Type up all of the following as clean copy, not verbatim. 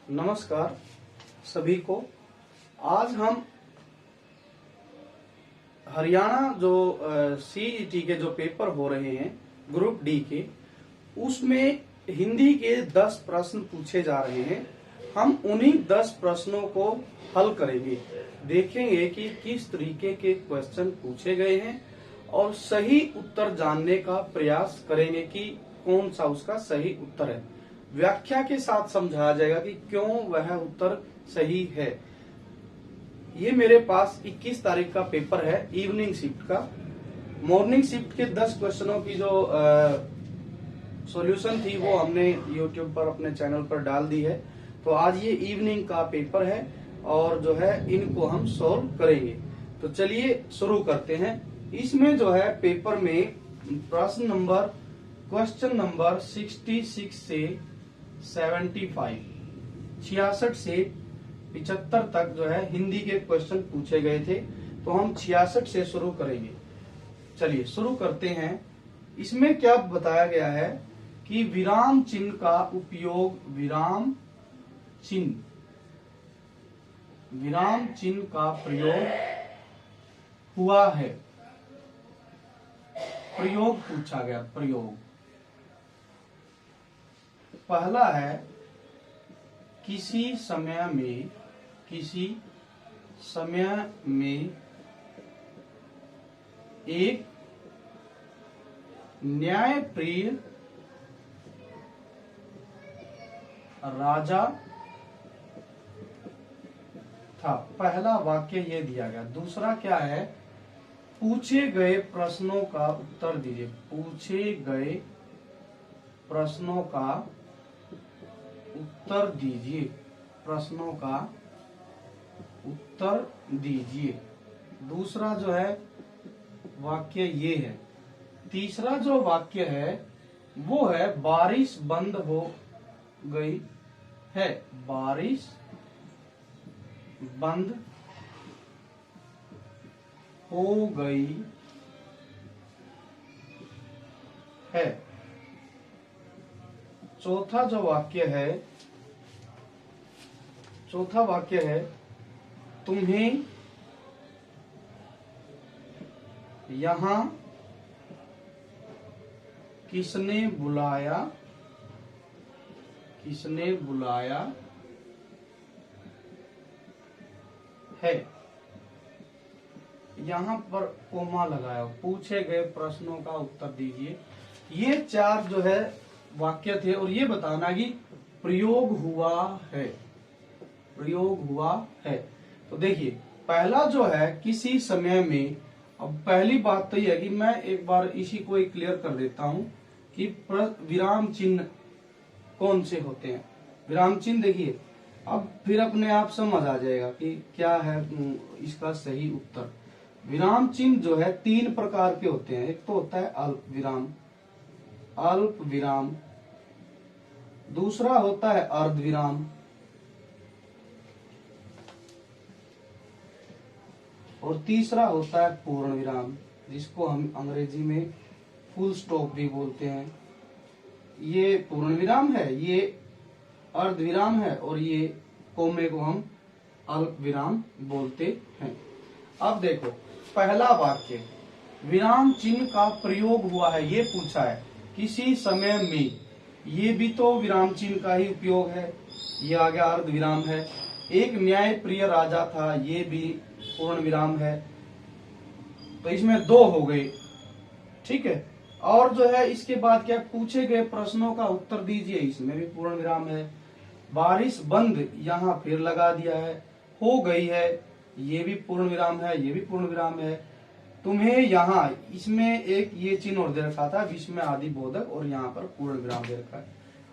नमस्कार सभी को। आज हम हरियाणा जो सीईटी के जो पेपर हो रहे हैं ग्रुप डी के, उसमें हिंदी के 10 प्रश्न पूछे जा रहे हैं। हम उन्हीं 10 प्रश्नों को हल करेंगे, देखेंगे कि किस तरीके के क्वेश्चन पूछे गए हैं और सही उत्तर जानने का प्रयास करेंगे कि कौन सा उसका सही उत्तर है। व्याख्या के साथ समझाया जाएगा कि क्यों वह उत्तर सही है। ये मेरे पास 21 तारीख का पेपर है इवनिंग शिफ्ट का। मॉर्निंग शिफ्ट के 10 क्वेश्चनों की जो सॉल्यूशन थी वो हमने यूट्यूब पर अपने चैनल पर डाल दी है। तो आज ये इवनिंग का पेपर है और जो है इनको हम सॉल्व करेंगे। तो चलिए शुरू करते हैं। इसमें जो है पेपर में क्वेश्चन नंबर 66 से 75 66 से 75 तक जो है हिंदी के क्वेश्चन पूछे गए थे। तो हम 66 से शुरू करेंगे। चलिए शुरू करते हैं। इसमें क्या बताया गया है कि विराम चिन्ह का उपयोग विराम चिन्ह का प्रयोग हुआ है। प्रयोग पूछा गया। प्रयोग पहला है किसी समय में एक न्यायप्रिय राजा था। पहला वाक्य ये दिया गया। दूसरा क्या है, पूछे गए प्रश्नों का उत्तर दीजिए। पूछे गए प्रश्नों का उत्तर दीजिए। प्रश्नों का उत्तर दीजिए। दूसरा जो है वाक्य ये है। तीसरा जो वाक्य है वो है बारिश बंद हो गई है। बारिश बंद हो गई है। चौथा वाक्य है तुम्हें यहां किसने बुलाया है। यहाँ पर कोमा लगाया। पूछे गए प्रश्नों का उत्तर दीजिए। ये 4 जो है वाक्य थे और ये बताना कि प्रयोग हुआ है। तो देखिए पहला जो है किसी समय में। अब पहली बात तो यह है कि मैं एक बार इसी को एक क्लियर कर देता हूं कि विराम चिन्ह कौन से होते हैं। विराम चिन्ह देखिए, अब फिर अपने आप समझ आ जाएगा कि क्या है इसका सही उत्तर। विराम चिन्ह जो है 3 प्रकार के होते हैं। एक तो होता है अल्प विराम, दूसरा होता है अर्ध विराम, और तीसरा होता है पूर्ण विराम, जिसको हम अंग्रेजी में फुल स्टॉप भी बोलते हैं। ये पूर्ण विराम है, ये अर्ध विराम है और ये कोमे को हम अल्प विराम बोलते हैं। अब देखो पहला वाक्य, विराम चिन्ह का प्रयोग हुआ है, ये पूछा है किसी समय में। ये भी तो विराम चिन्ह का ही उपयोग है। ये आ गया अर्ध विराम है। एक न्यायप्रिय राजा था, ये भी पूर्ण विराम है। तो इसमें 2 हो गए, ठीक है। और जो है इसके बाद क्या, पूछे गए प्रश्नों का उत्तर दीजिए, इसमें भी पूर्ण विराम है। बारिश बंद यहाँ फिर लगा दिया है। हो गई है, ये भी पूर्ण विराम है, ये भी पूर्ण विराम है। तुम्हें यहाँ, इसमें एक ये चिन्ह और दे रखा था विस्मय आदि बोधक, और यहाँ पर पूर्ण विराम दे रखा है।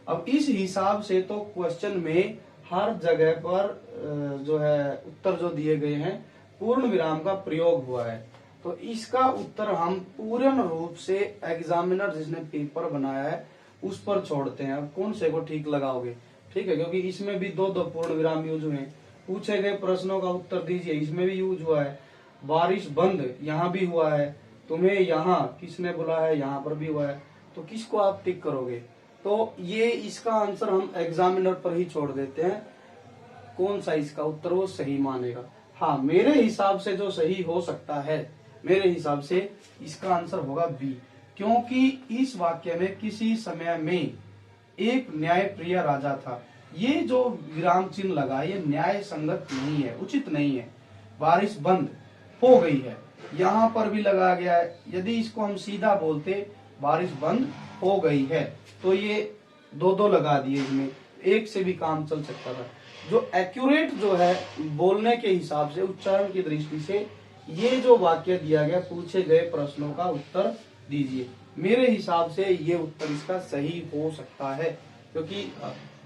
अब इस हिसाब से तो क्वेश्चन में हर जगह पर जो है उत्तर जो दिए गए हैं पूर्ण विराम का प्रयोग हुआ है। तो इसका उत्तर हम पूर्ण रूप से एग्जामिनर जिसने पेपर बनाया है उस पर छोड़ते हैं। अब कौन से को ठीक लगाओगे, ठीक है, क्योंकि इसमें भी 2 पूर्ण विराम यूज हुए हैं। पूछे गए प्रश्नों का उत्तर दीजिए, इसमें भी यूज हुआ है। बारिश बंद यहाँ भी हुआ है। तुम्हें यहाँ किसने बुलाया है, यहाँ पर भी हुआ है। तो किसको आप टिक करोगे? तो ये इसका आंसर हम एग्जामिनर पर ही छोड़ देते हैं। कौन सा इसका उत्तर वो सही मानेगा। हाँ, मेरे हिसाब से जो सही हो सकता है, मेरे हिसाब से इसका आंसर होगा बी, क्योंकि इस वाक्य में किसी समय में एक न्यायप्रिय राजा था। ये जो विराम चिन्ह लगा ये न्याय संगत नहीं है, उचित नहीं है। बारिश बंद हो गई है, यहाँ पर भी लगा गया है। यदि इसको हम सीधा बोलते बारिश बंद हो गई है, तो ये दो दो लगा दिए, इसमें एक से भी काम चल सकता था। जो एक्यूरेट जो है बोलने के हिसाब से, उच्चारण की दृष्टि से, ये जो वाक्य दिया गया, पूछे गए प्रश्नों का उत्तर दीजिए, मेरे हिसाब से ये उत्तर इसका सही हो सकता है, क्योंकि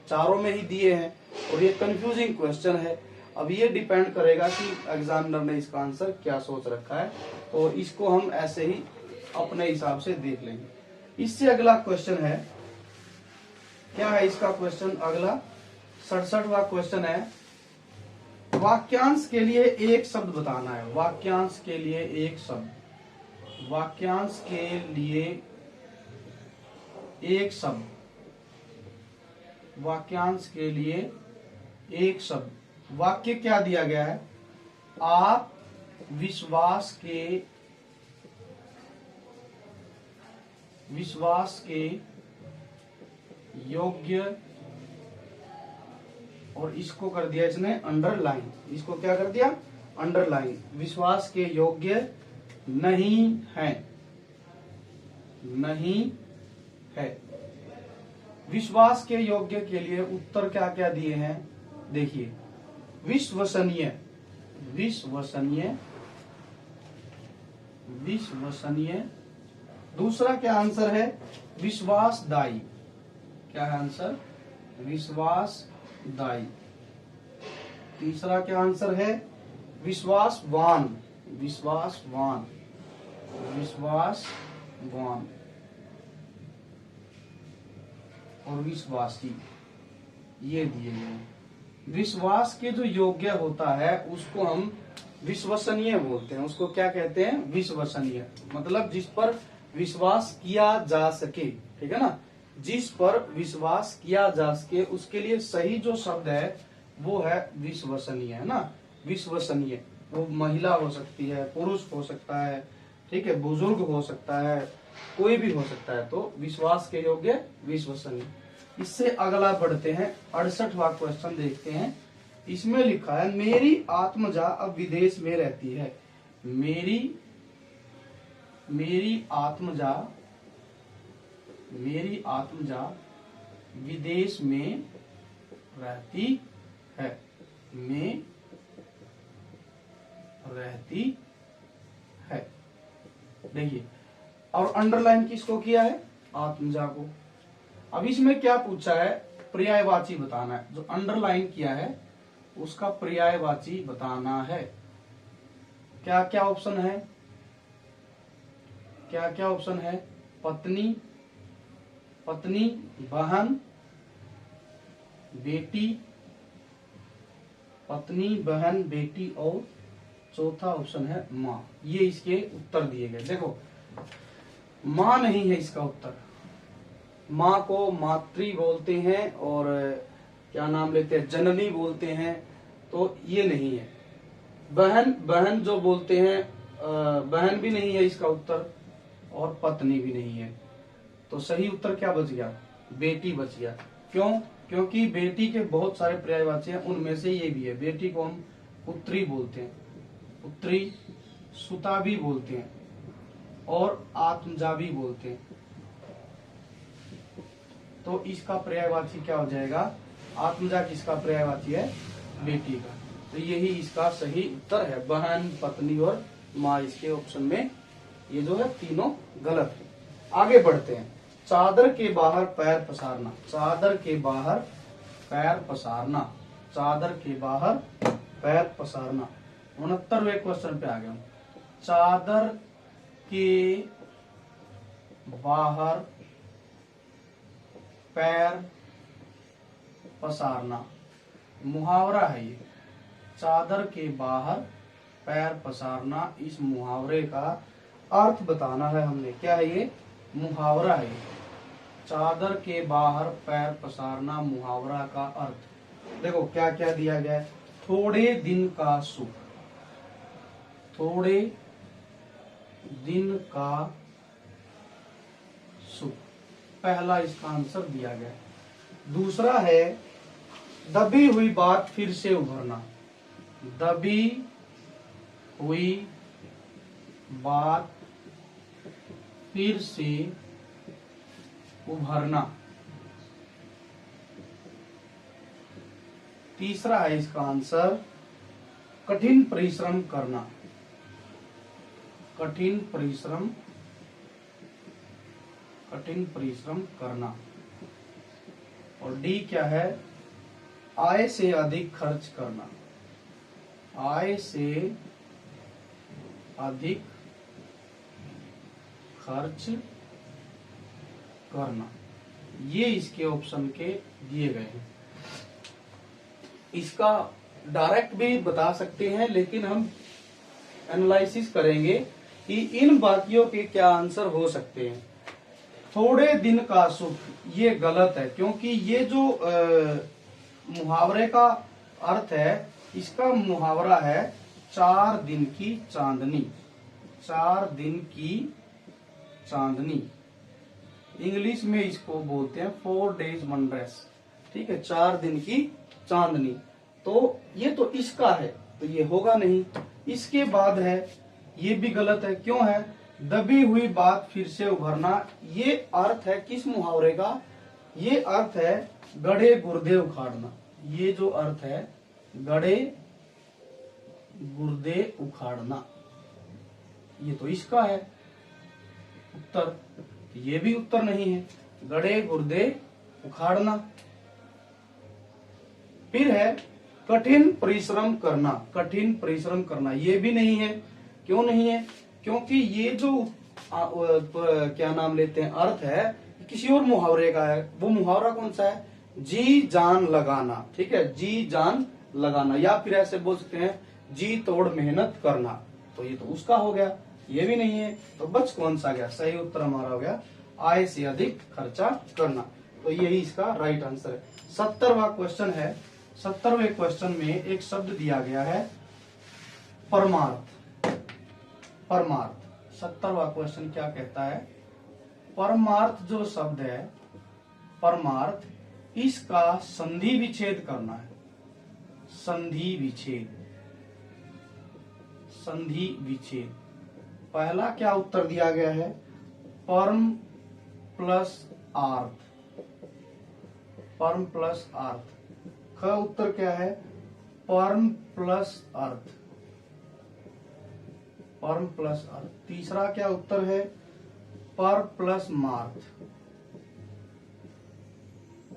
चारों में ही दिए हैं और ये कंफ्यूजिंग क्वेश्चन है। अब ये डिपेंड करेगा कि एग्जामिनर ने इसका आंसर क्या सोच रखा है, तो इसको हम ऐसे ही अपने हिसाब से देख लेंगे। इससे अगला क्वेश्चन है, क्या है इसका क्वेश्चन अगला, 67वां क्वेश्चन है, वाक्यांश के लिए एक शब्द बताना है। वाक्यांश के लिए एक शब्द, वाक्यांश के लिए एक शब्द, वाक्यांश के लिए एक शब्द। वाक्य क्या दिया गया है, आप विश्वास के योग्य, और इसको कर दिया इसने अंडरलाइन, इसको क्या कर दिया अंडरलाइन, विश्वास के योग्य नहीं है, नहीं है। विश्वास के योग्य के लिए उत्तर क्या क्या दिए हैं, देखिए, विश्वसनीय, विश्वसनीय, विश्वसनीय। दूसरा क्या आंसर है, विश्वासदायी। क्या है आंसर, विश्वासदायी। तीसरा क्या आंसर है, विश्वासवान, विश्वासवान, विश्वासवान और विश्वासी, ये दिए गए। विश्वास के जो योग्य होता है उसको हम विश्वसनीय बोलते हैं, उसको क्या कहते हैं, विश्वसनीय, मतलब जिस पर विश्वास किया जा सके, ठीक है ना, जिस पर विश्वास किया जा सके, उसके लिए सही जो शब्द है वो है विश्वसनीय, है ना, विश्वसनीय। वो महिला हो सकती है, पुरुष हो सकता है, ठीक है, बुजुर्ग हो सकता है, कोई भी हो सकता है, तो विश्वास के योग्य, विश्वसनीय। इससे अगला बढ़ते हैं, 68वां क्वेश्चन देखते हैं। इसमें लिखा है, मेरी आत्मजा अब विदेश में रहती है। मेरी आत्मजा विदेश में रहती है, में रहती है। देखिए, और अंडरलाइन किसको किया है, आत्मजा को। अब इसमें क्या पूछा है, पर्यायवाची बताना है। जो अंडरलाइन किया है उसका पर्यायवाची बताना है। क्या क्या ऑप्शन है, क्या क्या ऑप्शन है, पत्नी, पत्नी, बहन, बेटी, पत्नी, बहन, बेटी, और चौथा ऑप्शन है माँ। ये इसके उत्तर दिए गए। देखो, माँ नहीं है इसका उत्तर। माँ को मातृ बोलते हैं और क्या नाम लेते हैं, जननी बोलते हैं, तो ये नहीं है। बहन, बहन जो बोलते हैं, बहन भी नहीं है इसका उत्तर, और पत्नी भी नहीं है। तो सही उत्तर क्या बच गया, बेटी बच गया। क्यों, क्योंकि बेटी के बहुत सारे पर्यायवाची हैं, उनमें से ये भी है। बेटी को हम पुत्री बोलते हैं, पुत्री, सुता भी बोलते हैं, और आत्मजा भी बोलते हैं। तो इसका पर्यायवाची क्या हो जाएगा, आत्मजा किसका पर्यायवाची है, बेटी का। तो यही इसका सही उत्तर है, बहन, पत्नी और माँ। इसके ऑप्शन में ये जो है तीनों गलत है। आगे बढ़ते हैं, चादर के बाहर पैर पसारना, चादर के बाहर पैर पसारना, चादर के बाहर पैर पसारना। 69वें क्वेश्चन पे आ गया हूं। चादर के बाहर पैर पसारना मुहावरा है ये। चादर के बाहर पैर पसारना, इस मुहावरे का अर्थ बताना है हमने। क्या है ये, मुहावरा है। चादर के बाहर पैर पसारना मुहावरा का अर्थ। देखो क्या क्या दिया गया है, थोड़े दिन का सुख, थोड़े दिन का सुख, पहला इसका आंसर दिया गया है। दूसरा है दबी हुई बात फिर से उभरना, दबी हुई बात फिर से उभरना। तीसरा है इसका आंसर कठिन परिश्रम करना, कठिन परिश्रम करना। और डी क्या है, आय से अधिक खर्च करना, आय से अधिक खर्च करना। ये इसके ऑप्शन के दिए गए हैं। इसका डायरेक्ट भी बता सकते हैं, लेकिन हम एनालिसिस करेंगे कि इन बाकियों के क्या आंसर हो सकते हैं। थोड़े दिन का सुख, ये गलत है, क्योंकि ये जो मुहावरे का अर्थ है, इसका मुहावरा है 4 दिन की चांदनी, 4 दिन की चांदनी। इंग्लिश में इसको बोलते हैं 4 days wonders, ठीक है, 4 दिन की चांदनी। तो ये तो इसका है, तो ये होगा नहीं। इसके बाद है, ये भी गलत है, क्यों है, दबी हुई बात फिर से उभरना। ये अर्थ है किस मुहावरे का, ये अर्थ है गड़े गुर्दे उखाड़ना। ये जो अर्थ है गड़े गुर्दे उखाड़ना, ये तो इसका है उत्तर, ये भी उत्तर नहीं है, गड़े गुर्दे उखाड़ना। फिर है कठिन परिश्रम करना, कठिन परिश्रम करना, ये भी नहीं है। क्यों नहीं है, क्योंकि ये जो क्या नाम लेते हैं अर्थ है किसी और मुहावरे का है। वो मुहावरा कौन सा है, जी जान लगाना, ठीक है, जी जान लगाना, या फिर ऐसे बोल सकते हैं जी तोड़ मेहनत करना। तो ये तो उसका हो गया, ये भी नहीं है, तो बच कौन सा गया, सही उत्तर हमारा हो गया आय से अधिक खर्चा करना। तो यही इसका राइट आंसर है। 70वां क्वेश्चन है। 70वें क्वेश्चन में एक शब्द दिया गया है परमार्थ, परमार्थ। 70वां क्वेश्चन क्या कहता है, परमार्थ जो शब्द है, परमार्थ, इसका संधि विच्छेद करना है, संधि विच्छेद, संधि विच्छेद। पहला क्या उत्तर दिया गया है, परम प्लस आर्थ, परम प्लस आर्थ। ख उत्तर क्या है, परम प्लस अर्थ, परम प्लस अर्थ। तीसरा क्या उत्तर है, पर प्लस मार्थ।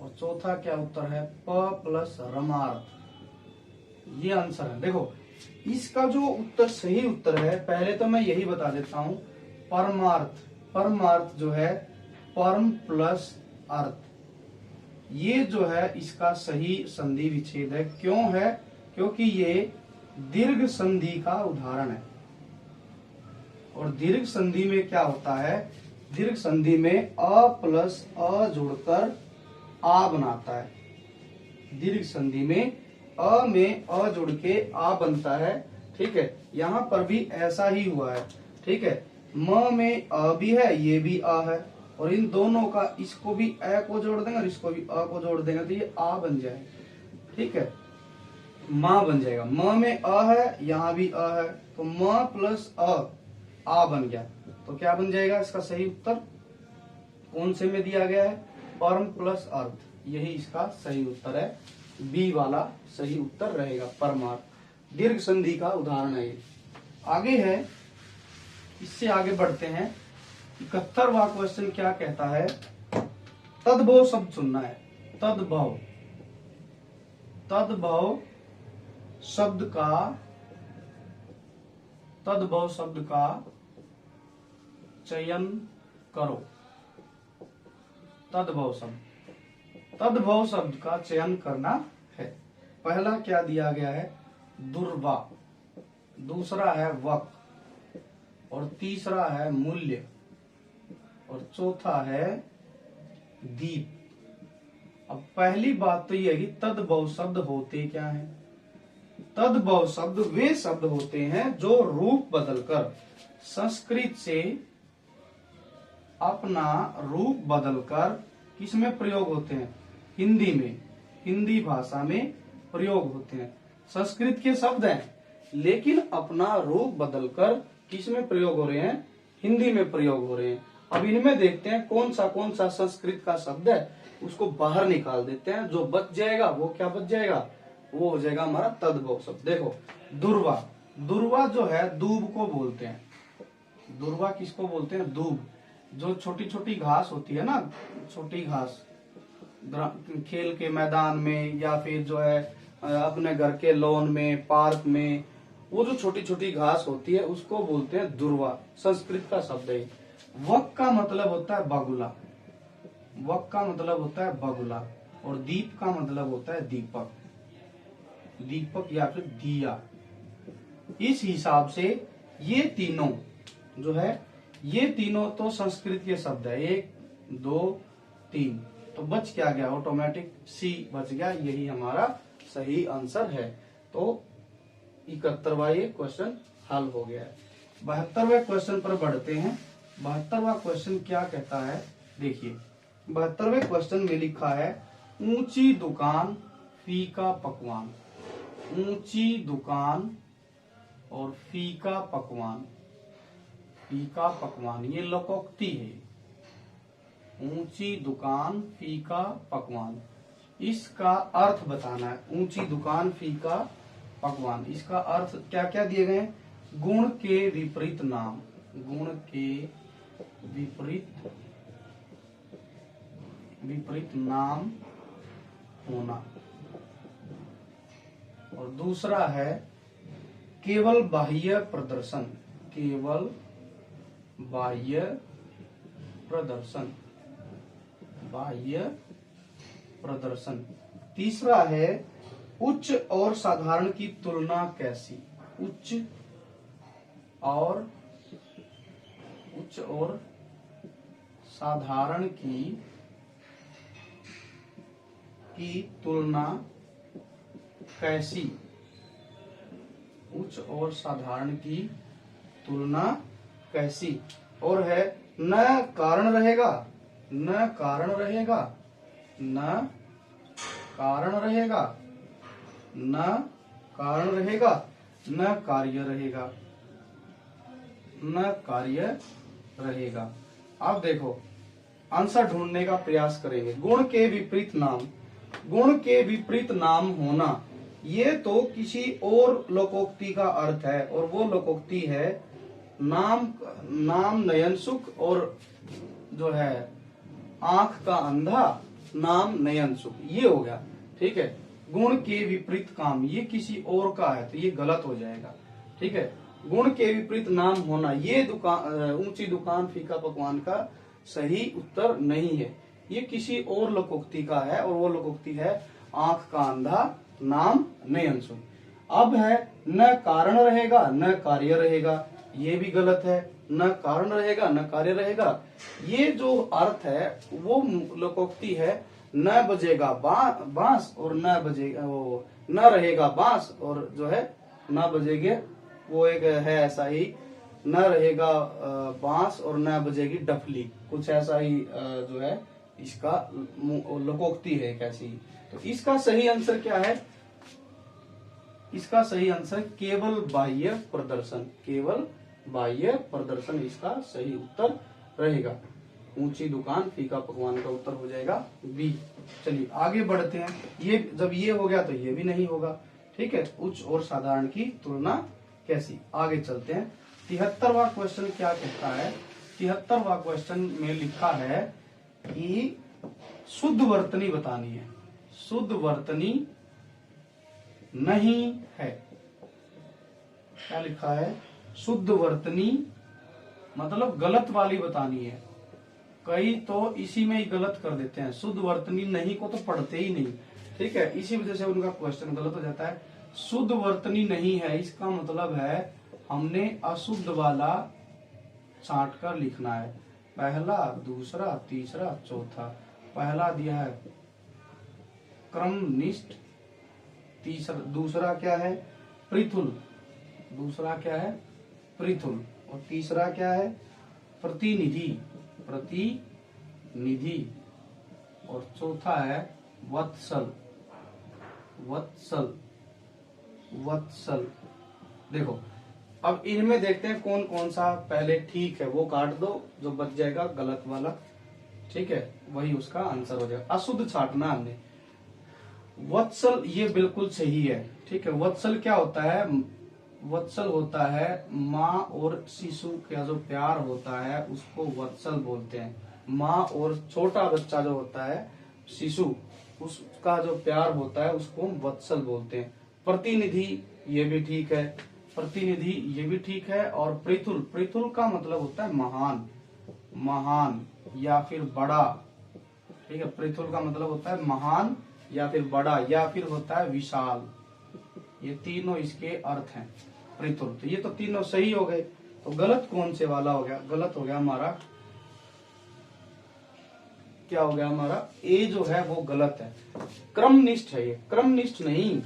और चौथा क्या उत्तर है, प प्लस रमार्थ। ये आंसर है। देखो इसका जो उत्तर सही उत्तर है, पहले तो मैं यही बता देता हूं, परमार्थ, परमार्थ जो है परम प्लस अर्थ, ये जो है इसका सही संधि विच्छेद है। क्यों है, क्योंकि ये दीर्घ संधि का उदाहरण है। और दीर्घ संधि में क्या होता है, दीर्घ संधि में अ प्लस अ जुड़कर आ बनाता है। दीर्घ संधि में अ में अ जुड़ के आ बनता है, ठीक है। यहाँ पर भी ऐसा ही हुआ है, ठीक है। म में अ भी है, ये भी आ है, और इन दोनों का, इसको भी अ को जोड़ देंगे और इसको भी अ को जोड़ देंगे, तो ये आ बन जाएगा, ठीक है, माँ बन जाएगा। म में अ है, यहाँ भी अ है, तो म प्लस अ, आ बन गया। तो क्या बन जाएगा इसका सही उत्तर, कौन से में दिया गया है, परम प्लस अर्थ, यही इसका सही उत्तर है। बी वाला सही उत्तर रहेगा, परमार्थ दीर्घ संधि का उदाहरण है ये। आगे है, इससे आगे बढ़ते हैं। 71वां क्वेश्चन क्या कहता है, तद्भव शब्द चुनना है। तद्भव, तद्भव शब्द का, तद्भव शब्द का चयन करो। तद्भव शब्द, तद्भव शब्द का चयन करना है। पहला क्या दिया गया है, दुर्वा, दूसरा है वक, और तीसरा है मूल्य, और चौथा है दीप, अब पहली बात तो ये है कि तद्भव शब्द होते क्या हैं? तद्भव शब्द वे शब्द होते हैं जो रूप बदलकर संस्कृत से अपना रूप बदलकर किसमें प्रयोग होते हैं? हिंदी में, हिंदी भाषा में प्रयोग होते हैं। संस्कृत के शब्द हैं लेकिन अपना रूप बदलकर किसमें प्रयोग हो रहे हैं? हिंदी में प्रयोग हो रहे हैं। अब इनमें देखते हैं कौन सा संस्कृत का शब्द है, उसको बाहर निकाल देते हैं। जो बच जाएगा वो क्या बच जाएगा? वो हो जाएगा हमारा तद्भव शब्द। देखो दुर्वा, दुर्वा जो है दूब को बोलते हैं। दुर्वा किसको बोलते हैं? दूब। जो छोटी छोटी घास होती है ना, छोटी घास खेल के मैदान में या फिर जो है अपने घर के लॉन में, पार्क में, वो जो छोटी छोटी घास होती है उसको बोलते हैं दुर्वा। संस्कृत का शब्द है। वक का मतलब होता है बगुला, वक का मतलब होता है बगुला, और दीप का मतलब होता है दीपक, दीपक या फिर दिया। इस हिसाब से ये तीनों जो है, ये तीनों तो संस्कृत के शब्द है। 1 2 3, तो बच क्या गया? ऑटोमेटिक सी बच गया। यही हमारा सही आंसर है। तो 71वां ये क्वेश्चन हल हो गया है। 72वें क्वेश्चन पर बढ़ते हैं। 72वां क्वेश्चन क्या कहता है? देखिए 72वें क्वेश्चन में लिखा है ऊंची दुकान फीका पकवान। ऊंची दुकान और फीका पकवान, फीका पकवान ये लोकोक्ति है। ऊंची दुकान फीका पकवान, इसका अर्थ बताना है। ऊंची दुकान फीका पकवान, इसका अर्थ क्या क्या दिए गए? गुण के विपरीत नाम, गुण के विपरीत नाम होना। और दूसरा है केवल बाह्य प्रदर्शन, केवल बाह्य प्रदर्शन, बाह्य प्रदर्शन। तीसरा है उच्च और साधारण की तुलना कैसी? उच्च और साधारण की तुलना कैसी? उच्च और साधारण की तुलना कैसी? और है न कारण रहेगा, न कारण रहेगा, न कारण रहेगा, न कारण रहेगा, न कार्य रहेगा, न कार्य रहेगा। अब देखो आंसर ढूंढने का प्रयास करेंगे। गुण के विपरीत नाम, गुण के विपरीत नाम होना, ये तो किसी और लोकोक्ति का अर्थ है, और वो लोकोक्ति है नाम नयन सुख, और जो है आंख का अंधा नाम नयन सुख, ये हो गया। ठीक है, गुण के विपरीत काम ये किसी और का है तो ये गलत हो जाएगा। ठीक है, गुण के विपरीत नाम होना ये ऊंची दुकान फीका पकवान का सही उत्तर नहीं है। ये किसी और लोकोक्ति का है, और वो लोकोक्ति है आंख का अंधा नाम नयन सुख। अब है न कारण रहेगा न कार्य रहेगा, ये भी गलत है। न कारण रहेगा न कार्य रहेगा, ये जो अर्थ है वो लोकोक्ति है न बजेगा बांस और न बजेगा वो, न रहेगा बांस और जो है न बजेगे, वो एक है ऐसा ही, न रहेगा बांस और न बजेगी डफली, कुछ ऐसा ही जो है इसका लोकोक्ति है कैसी। तो इसका सही आंसर क्या है? इसका सही आंसर केवल बाह्य प्रदर्शन, केवल बाह्य प्रदर्शन इसका सही उत्तर रहेगा। ऊंची दुकान फीका पकवान का उत्तर हो जाएगा बी। चलिए आगे बढ़ते हैं। ये जब ये हो गया तो ये भी नहीं होगा। ठीक है, उच्च और साधारण की तुलना कैसी? आगे चलते हैं। 73वां क्वेश्चन क्या कहता है? 73वां क्वेश्चन में लिखा है कि शुद्ध वर्तनी बतानी है। शुद्ध वर्तनी नहीं है। क्या लिखा है? शुद्ध वर्तनी मतलब गलत वाली बतानी है। कई तो इसी में ही गलत कर देते हैं, शुद्ध वर्तनी नहीं को तो पढ़ते ही नहीं। ठीक है, इसी वजह से उनका क्वेश्चन गलत हो जाता है। शुद्ध वर्तनी नहीं है, इसका मतलब है हमने अशुद्ध वाला छांट कर लिखना है। पहला, दूसरा, तीसरा, चौथा। पहला दिया है क्रमनिष्ठ। दूसरा क्या है? पृथुल। दूसरा क्या है? पृथुल। और तीसरा क्या है? प्रतिनिधि। प्रतिनिधि। और चौथा है वत्सल। वत्सल। वत्सल। देखो अब इनमें देखते हैं कौन कौन सा पहले ठीक है, वो काट दो, जो बच जाएगा गलत वाला, ठीक है, वही उसका आंसर हो जाएगा। अशुद्ध छाटना हमने। वत्सल ये बिल्कुल सही है, ठीक है। वत्सल क्या होता है? वत्सल होता है माँ और शिशु का जो प्यार होता है उसको वत्सल बोलते हैं। माँ और छोटा बच्चा जो होता है शिशु, उसका जो प्यार होता है उसको हम वत्सल बोलते हैं। प्रतिनिधि ये भी ठीक है, प्रतिनिधि ये भी ठीक है। और पृथुल, पृथुल का मतलब होता है महान, महान या फिर बड़ा, ठीक है। पृथुल का मतलब होता है महान या फिर बड़ा या फिर होता है विशाल। ये तीनों इसके अर्थ हैं पृथुल। तो ये तो तीनों सही हो गए। तो गलत कौन से वाला हो गया? गलत हो गया हमारा, क्या हो गया हमारा? ए जो है वो गलत है, क्रमनिष्ठ है। ये क्रमनिष्ठ नहीं,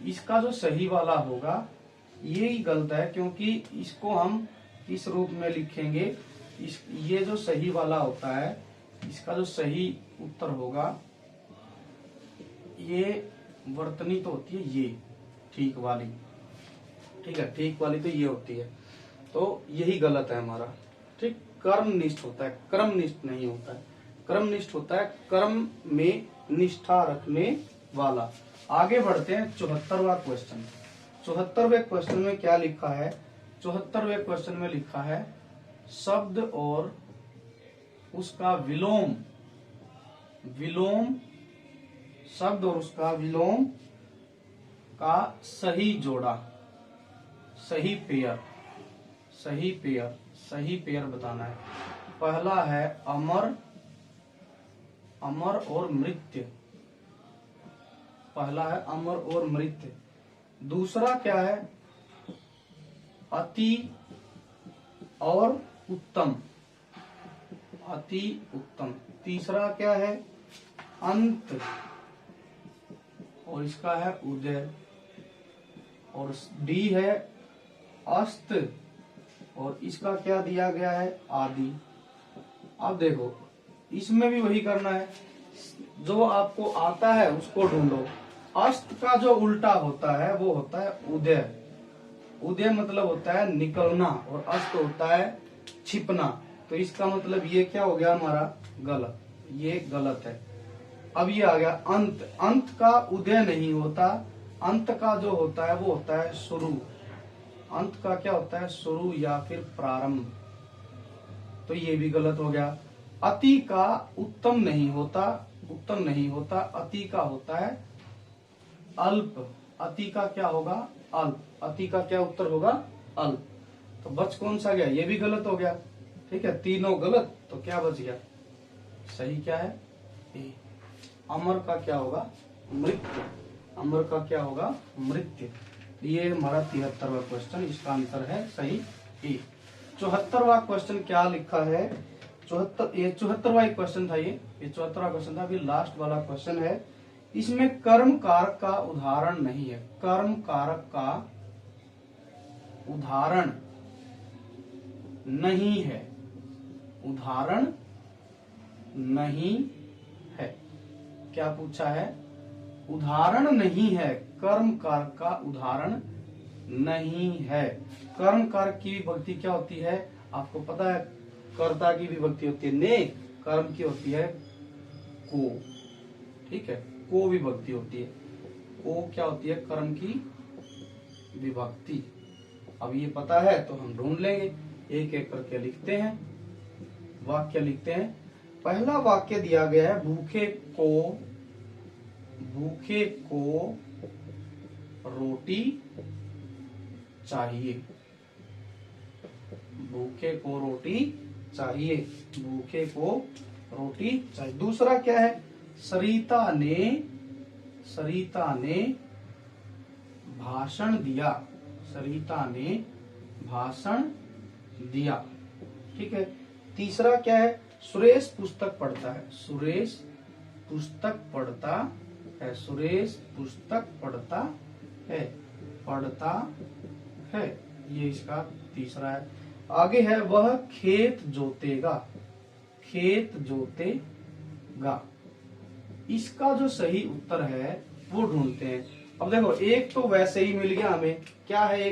इसका जो सही वाला होगा ये ही गलत है, क्योंकि इसको हम इस रूप में लिखेंगे। ये जो सही वाला होता है इसका जो सही उत्तर होगा, ये वर्तनी तो होती है ये ठीक वाली, ठीक है, ठीक वाली तो ये होती है। तो यही गलत है हमारा, ठीक। कर्मनिष्ठ होता है, क्रमनिष्ठ नहीं होता है। क्रमनिष्ठ होता है कर्म में निष्ठा रखने वाला। आगे बढ़ते हैं 74वां क्वेश्चन। 74वें क्वेश्चन में क्या लिखा है? 74वें क्वेश्चन में लिखा है शब्द और उसका विलोम, विलोम, शब्द और उसका विलोम का सही जोड़ा, सही पेयर, सही पेयर, सही पेयर बताना है। पहला है अमर, अमर और मृत्य। पहला है अमर और मृत्य। दूसरा क्या है? अति और उत्तम, अति उत्तम। तीसरा क्या है? अंत, और इसका है उदय। और डी है अस्त, और इसका क्या दिया गया है? आदि। अब देखो इसमें भी वही करना है, जो आपको आता है उसको ढूंढो। अस्त का जो उल्टा होता है वो होता है उदय। उदय मतलब होता है निकलना, और अस्त होता है छिपना। तो इसका मतलब ये क्या हो गया हमारा? गलत, ये गलत है। अब ये आ गया अंत। अंत का उदय नहीं होता, अंत का जो होता है वो होता है शुरू। अंत का क्या होता है? शुरू या फिर प्रारंभ। तो ये भी गलत हो गया। अति का उत्तम नहीं होता, उत्तम नहीं होता। अति का होता है अल्प। अति का क्या होगा? अल्प। अति का क्या उत्तर होगा? अल्प। तो बच कौन सा गया? ये भी गलत हो गया, ठीक है। तीनों गलत, तो क्या बच गया? सही क्या है? ए। अमर का क्या होगा? मृत्यु। अमर का क्या होगा? मृत्यु। ये हमारा 73वां क्वेश्चन, इसका आंसर है सही ए। 74वां क्वेश्चन क्या लिखा है? 74वां क्वेश्चन था ये 74वां क्वेश्चन था। अभी लास्ट वाला क्वेश्चन है। इसमें कर्म कारक का उदाहरण नहीं है। कर्म कारक का उदाहरण नहीं है, उदाहरण नहीं है। क्या पूछा है? उदाहरण नहीं है, कर्म कारक का उदाहरण नहीं है। कर्म कारक की विभक्ति क्या होती है? आपको पता है, कर्ता की विभक्ति होती है ने, कर्म की होती है को, ठीक है, को विभक्ति होती है। को क्या होती है? कर्म की विभक्ति। अब ये पता है तो हम ढूंढ लेंगे, एक एक करके लिखते हैं। वाक्य लिखते हैं। पहला वाक्य दिया गया है भूखे को रोटी चाहिए। भूखे को रोटी चाहिए, भूखे को रोटी चाहिए। दूसरा क्या है? सरिता ने भाषण दिया। सरिता ने भाषण दिया, ठीक है। तीसरा क्या है? सुरेश पुस्तक पढ़ता है। सुरेश पुस्तक पढ़ता है। सुरेश पुस्तक पढ़ता है, पढ़ता है, ये इसका तीसरा है। आगे है वह खेत जोतेगा, खेत जोतेगा। इसका जो सही उत्तर है वो ढूंढते हैं। अब देखो एक तो वैसे ही मिल गया हमें, क्या है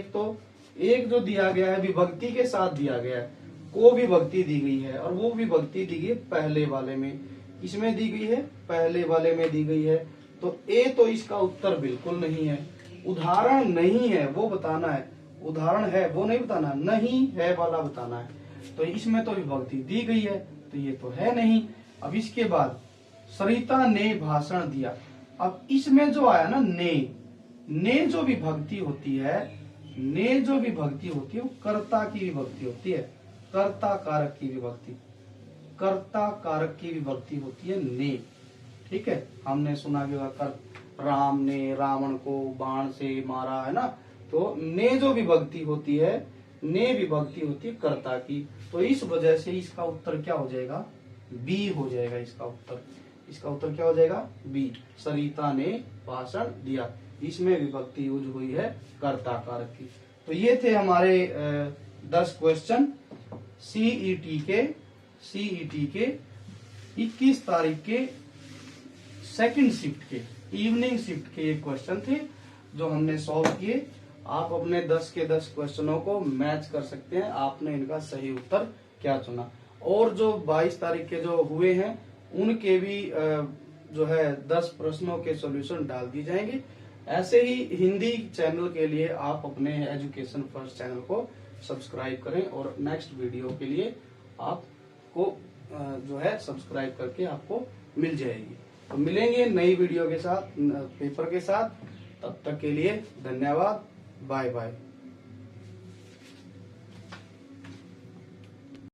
एक जो दिया गया है विभक्ति के साथ दिया गया है, को विभक्ति दी गई है और वो विभक्ति दी गई है पहले वाले में। इसमें दी गई है, पहले वाले में दी गई है। तो ए तो इसका उत्तर बिल्कुल नहीं है। उदाहरण नहीं है वो बताना है, उदाहरण है वो नहीं बताना, नहीं है वाला बताना है। तो इसमें तो विभक्ति दी गई है तो ये तो है नहीं। अब इसके बाद सरिता ने भाषण दिया। अब इसमें जो आया ना ने जो विभक्ति होती है, ने जो विभक्ति होती है वो कर्ता की विभक्ति होती है, कर्ता कारक की विभक्ति, कर्ता कारक की विभक्ति होती है ने। ठीक है, हमने सुना भी होगा राम ने रावण को बाण से मारा, है ना। तो ने जो विभक्ति होती है, ने विभक्ति होती है कर्ता की। तो इस वजह से इसका उत्तर क्या हो जाएगा, बी हो जाएगा इसका उत्तर। इसका उत्तर क्या हो जाएगा, बी। सरिता ने भाषण दिया, इसमें विभक्ति यूज हुई है कर्ता कारक की। तो ये थे हमारे 10 क्वेश्चन सीईटी के 21 तारीख के सेकंड शिफ्ट के, इवनिंग शिफ्ट के ये क्वेश्चन थे जो हमने सॉल्व किए। आप अपने 10 के 10 क्वेश्चनों को मैच कर सकते हैं, आपने इनका सही उत्तर क्या चुना। और जो 22 तारीख के जो हुए हैं उनके भी जो है 10 प्रश्नों के सॉल्यूशन डाल दिए जाएंगे। ऐसे ही हिंदी चैनल के लिए आप अपने एजुकेशन फर्स्ट चैनल को सब्सक्राइब करें और नेक्स्ट वीडियो के लिए आपको जो है सब्सक्राइब करके आपको मिल जाएगी। तो मिलेंगे नई वीडियो के साथ, पेपर के साथ। तब तक के लिए धन्यवाद, बाय बाय।